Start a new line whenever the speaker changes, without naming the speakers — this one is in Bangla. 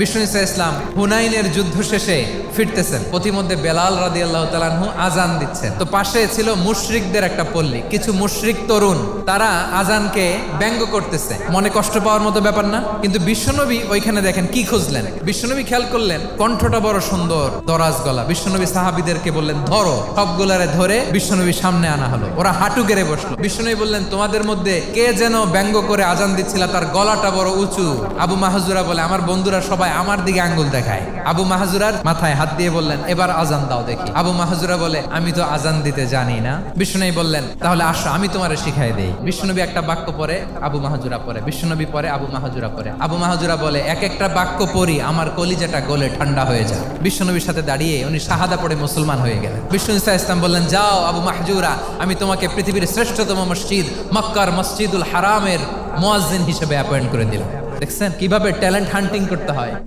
বিষ্ণু ইসা ইসলাম হুনাইনের যুদ্ধ শেষে ফিরতেছেন, পথিমধ্যে বেলাল রাদিয়াল্লাহু তাআলা আনহু আজান দিচ্ছেন। তো পাশে ছিল মুশরিকদের একটা পল্লী, কিছু মুশরিক তরুণ, তারা আজানকে ব্যঙ্গ করতেছে। মনে কষ্ট পাওয়ার মতো ব্যাপার না? কিন্তু বিশ্বনবী ওইখানে দেখেন কি খুঁজলেন। বিশ্বনবী খেয়াল করলেন কণ্ঠটা বড় সুন্দর, দরাজ গলা। বিশ্বনবী সাহাবীদেরকে বললেন ধরো, সবগুলারে ধরে বিশ্বনবী সামনে আনা হলো। ওরা হাঁটু গেড়ে বসলো। বিশ্বনবী বললেন তোমাদের মধ্যে কে যেন ব্যঙ্গ করে আজান দিচ্ছিল, তার গলাটা বড় উঁচু। আবু মাহজুরা বলে আমার বন্ধুরা সবাই আমার দিকে আঙ্গুল দেখায়। আবু মাহজুরার মাথায় হাত দিয়ে বললেন এবার আজান দাও দেখি। আবু মাহজুরা বলে আমি তো আজান দিতে জানি না। বিশ্বনবী বললেন তাহলে আসো আমি তোমারে শিখাই দেই। বিশ্বনবী একটা বাক্য পরে, আবু মাহজুরা পরে, বিশ্বনবী পরে, আবু মাহজুরা পরে। আবু মাহজুরা বলে এক একটা বাক্য পড়ি আমার কলিজাটা গলে ঠান্ডা হয়ে যায়। বিশ্বনবীর সাথে দাঁড়িয়ে উনি শাহাদা পড়ে মুসলমান হয়ে গেলেন। বিষ্ণু ইসা ইসলাম বললেন যাও আবু মাহজুরা, আমি তোমাকে পৃথিবীর শ্রেষ্ঠতম মসজিদ মক্কার মসজিদুল হারামের মুয়াজ্জিন হিসেবে অ্যাপয়েন্ট করে দিলাম। দেখছেন কিভাবে ট্যালেন্ট হান্টিং করতে হয়।